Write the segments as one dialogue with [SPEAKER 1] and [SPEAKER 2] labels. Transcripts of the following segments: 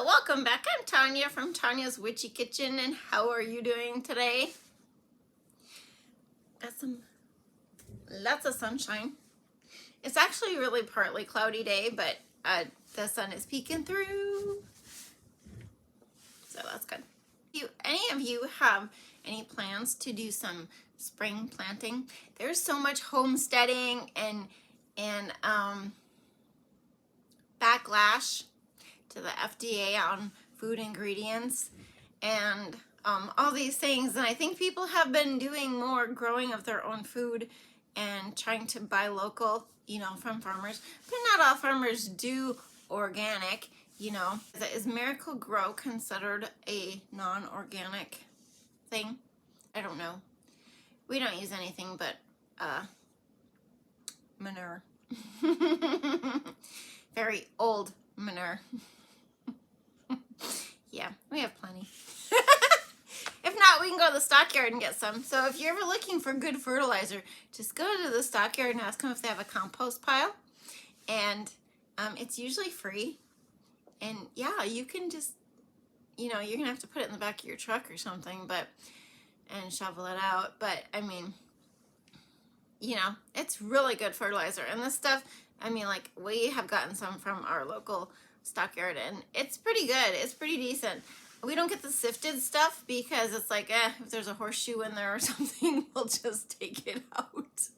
[SPEAKER 1] Welcome back. I'm Tonya from Tonya's Witchy Kitchen, and how are you doing today? Got lots of sunshine. It's actually a really partly cloudy day, but the sun is peeking through, so that's good. Any of you have any plans to do some spring planting? There's so much homesteading and backlash to the FDA on food ingredients and all these things, and I think people have been doing more growing of their own food and trying to buy local, from farmers. But not all farmers do organic, Is Miracle Grow considered a non-organic thing? I don't know. We don't use anything but manure. Very old manure. Yeah, we have plenty. If not, we can go to the stockyard and get some. So if you're ever looking for good fertilizer, just go to the stockyard and ask them if they have a compost pile. And it's usually free. And yeah, you can just, you're going to have to put it in the back of your truck or something, and shovel it out. But I mean, it's really good fertilizer. And this stuff, we have gotten some from our local stockyard, and it's pretty good. It's pretty decent. We don't get the sifted stuff because it's like, if there's a horseshoe in there or something, we'll just take it out.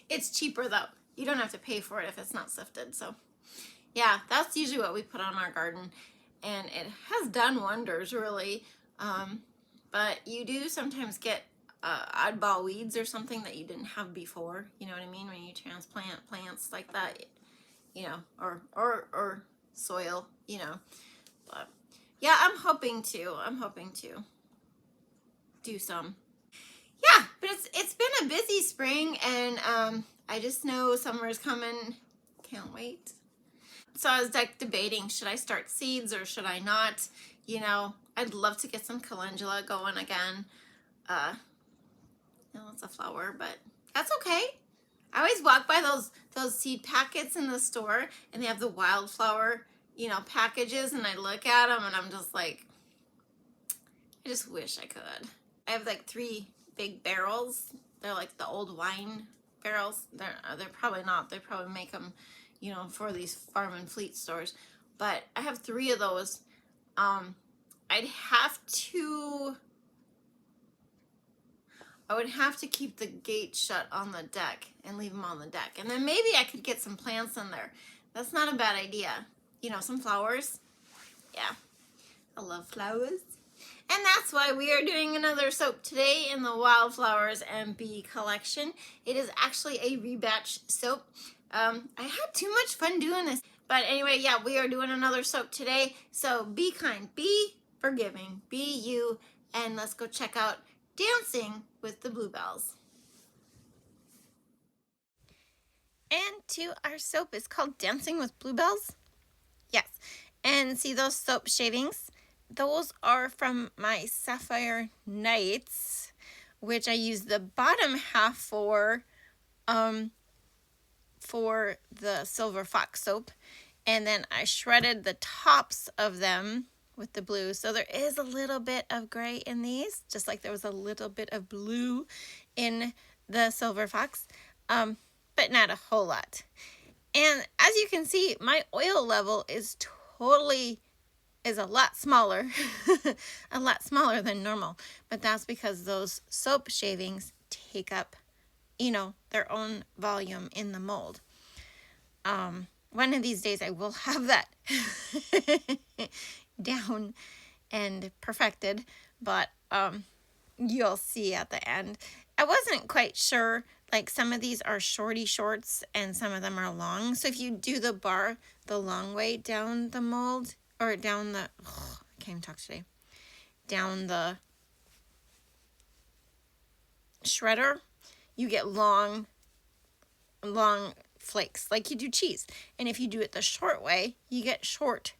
[SPEAKER 1] It's cheaper though. You don't have to pay for it if it's not sifted. So yeah, that's usually what we put on our garden, and it has done wonders really. But you do sometimes get oddball weeds or something that you didn't have before. You know what I mean? When you transplant plants like that, or soil, But yeah, I'm hoping to do some. Yeah, but it's been a busy spring, and I just know summer's coming. Can't wait. So I was debating, should I start seeds or should I not? I'd love to get some calendula going again. It's a flower, but that's okay. I always walk by those seed packets in the store, and they have the wildflower, packages, and I look at them and I'm just like, I just wish I could. I have like 3 big barrels. They're like the old wine barrels. They're probably not. They probably make them, for these farm and fleet stores. But I have 3 of those. I would have to keep the gate shut on the deck and leave them on the deck. And then maybe I could get some plants in there. That's not a bad idea. Some flowers. Yeah, I love flowers. And that's why we are doing another soap today in the Wildflowers and Bee collection. It is actually a rebatch soap. I had too much fun doing this. But anyway, yeah, we are doing another soap today. So be kind, be forgiving, be you, and let's go check out Dancing with the Blubells. And our soap is called Dancing with Blubells. Yes, and see those soap shavings? Those are from my Sapphire Nights, which I use the bottom half for the Silver Fox soap, and then I shredded the tops of them with the blue. So there is a little bit of gray in these, just like there was a little bit of blue in the Silver Fox, but not a whole lot. And as you can see, my oil level is a lot smaller, a lot smaller than normal. But that's because those soap shavings take up, their own volume in the mold. One of these days I will have that down and perfected, but you'll see at the end. I wasn't quite sure, like some of these are shorty shorts and some of them are long. So if you do the bar the long way down the mold, or down the, I can't even talk today, down the shredder, you get long flakes, like you do cheese. And if you do it the short way, you get short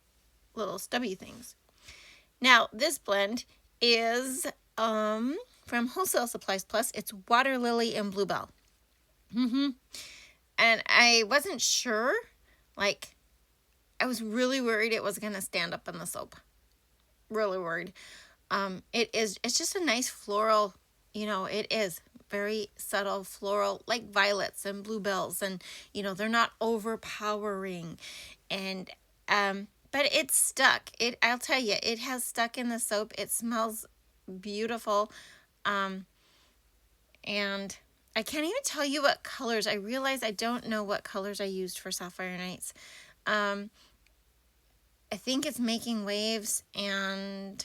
[SPEAKER 1] little stubby things. Now, this blend is from Wholesale Supplies Plus. It's Water Lily and Bluebell. And I wasn't sure, like, I was really worried it was going to stand up in the soap. Really worried. It's just a nice floral, it is very subtle floral, like violets and bluebells, and they're not overpowering, and but it's stuck. I'll tell you, it has stuck in the soap. It smells beautiful, and I can't even tell you what colors. I realize I don't know what colors I used for Sapphire Nights. I think it's Making Waves, and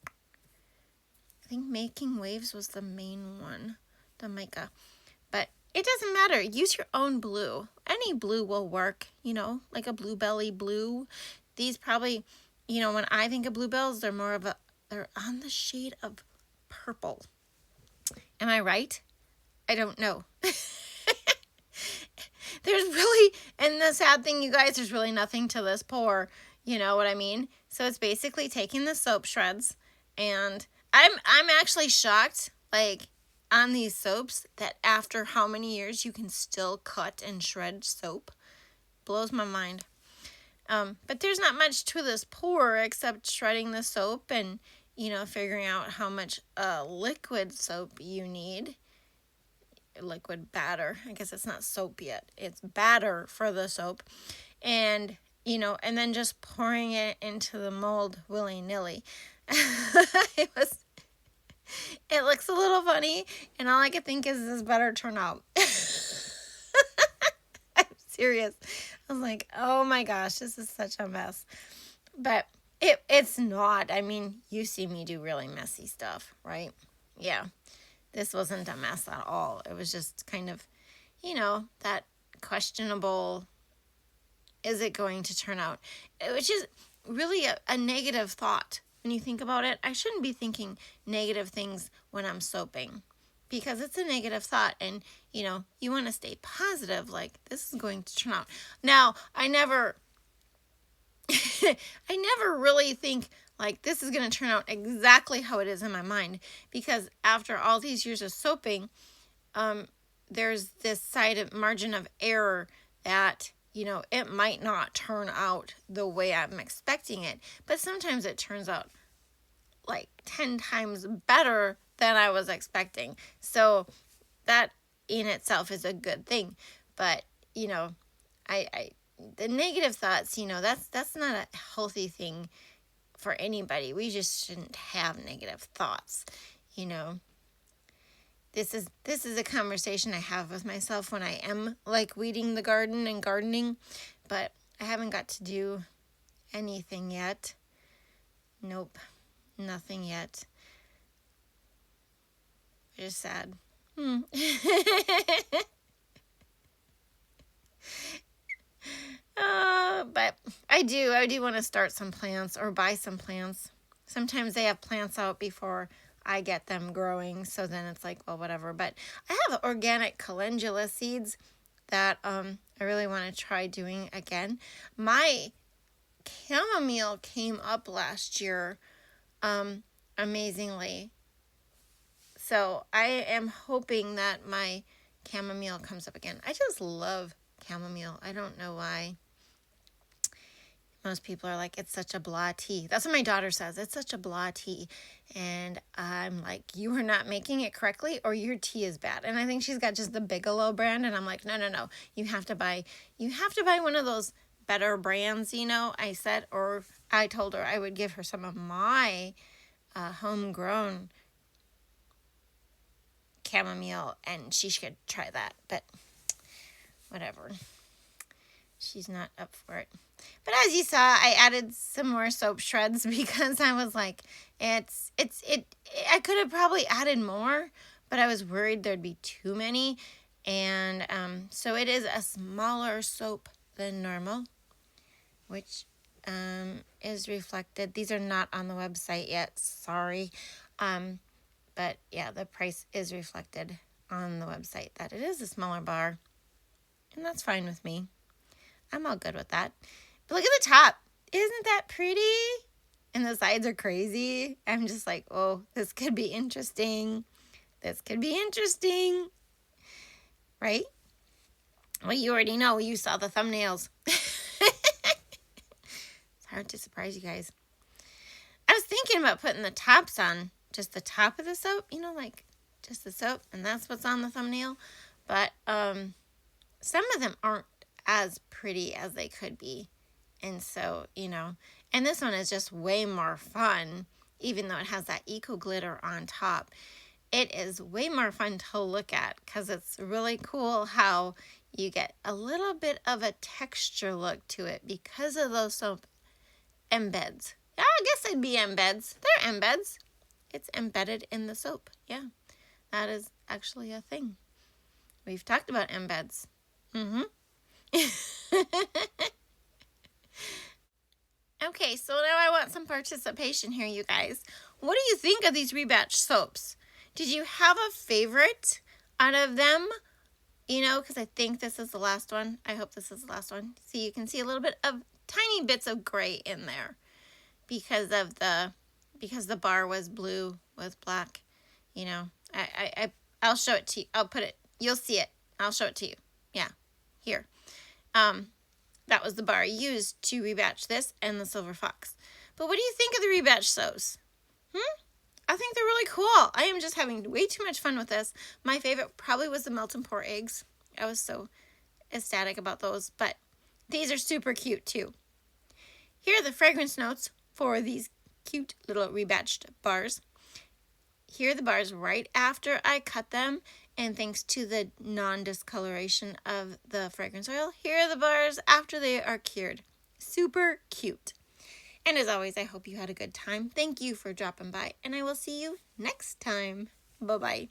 [SPEAKER 1] I think Making Waves was the main one, the mica. But it doesn't matter. Use your own blue. Any blue will work, like a bluebelly blue. These probably, when I think of bluebells, they're on the shade of purple. Am I right? I don't know. And the sad thing, you guys, there's really nothing to this pour. You know what I mean? So it's basically taking the soap shreds, and I'm actually shocked, like, on these soaps, that after how many years you can still cut and shred soap. Blows my mind. But there's not much to this pour except shredding the soap and, figuring out how much liquid soap you need. Liquid batter. I guess it's not soap yet. It's batter for the soap. And, and then just pouring it into the mold willy-nilly. It looks a little funny, and all I could think is this better turn out. I'm serious. I was like, oh my gosh, this is such a mess. But it's not. I mean, you see me do really messy stuff, right? Yeah. This wasn't a mess at all. It was just kind of, that questionable, is it going to turn out? Which is really a negative thought. When you think about it, I shouldn't be thinking negative things when I'm soaping, because it's a negative thought, and you want to stay positive, like this is going to turn out. Now, I never really think like this is going to turn out exactly how it is in my mind, because after all these years of soaping, there's this margin of error that it might not turn out the way I'm expecting it, but sometimes it turns out like 10 times better than I was expecting. So that in itself is a good thing. But, the negative thoughts, that's not a healthy thing for anybody. We just shouldn't have negative thoughts. This is a conversation I have with myself when I am like weeding the garden and gardening, but I haven't got to do anything yet. Nope, nothing yet. Just sad. But I do want to start some plants or buy some plants. Sometimes they have plants out before I get them growing, so then it's like, well, whatever. But I have organic calendula seeds that I really want to try doing again. My chamomile came up last year, amazingly. So I am hoping that my chamomile comes up again. I just love chamomile. I don't know why. Most people are like, it's such a blah tea. That's what my daughter says. It's such a blah tea. And I'm like, you are not making it correctly, or your tea is bad. And I think she's got just the Bigelow brand. And I'm like, no. You have to buy one of those better brands, I said, or I told her I would give her some of my homegrown chamomile, and she should try that. But whatever. She's not up for it. But as you saw, I added some more soap shreds because I was like, I could have probably added more, but I was worried there'd be too many. And so it is a smaller soap than normal, which is reflected. These are not on the website yet, sorry. But yeah, the price is reflected on the website that it is a smaller bar. And that's fine with me. I'm all good with that. But look at the top. Isn't that pretty? And the sides are crazy. I'm just like, oh, this could be interesting. This could be interesting. Right? Well, you already know. You saw the thumbnails. hard to surprise you guys. I was thinking about putting the tops on, just the top of the soap, you know, like just the soap, and that's what's on the thumbnail. But some of them aren't as pretty as they could be. And so, you know, and this one is just way more fun, even though it has that eco glitter on top. It is way more fun to look at because it's really cool how you get a little bit of a texture look to it because of those soap embeds. Yeah, I guess it'd be embeds. They're embeds. It's embedded in the soap. Yeah, that is actually a thing. We've talked about embeds. Okay, so now I want some participation here, you guys. What do you think of these rebatch soaps? Did you have a favorite out of them? You know, because I think this is the last one. I hope this is the last one. See, you can see a little bit of tiny bits of gray in there because the bar was blue with black. You know, I'll show it to you. I'll put it. You'll see it. I'll show it to you. Yeah, here. That was the bar I used to rebatch this and the Silver Fox. But what do you think of the rebatch soaps? I think they're really cool. I am just having way too much fun with this. My favorite probably was the melt and pour eggs. I was so ecstatic about those. But these are super cute too. Here are the fragrance notes for these cute little rebatched bars. Here are the bars right after I cut them. And thanks to the non-discoloration of the fragrance oil, here are the bars after they are cured. Super cute. And as always, I hope you had a good time. Thank you for dropping by, and I will see you next time. Bye-bye.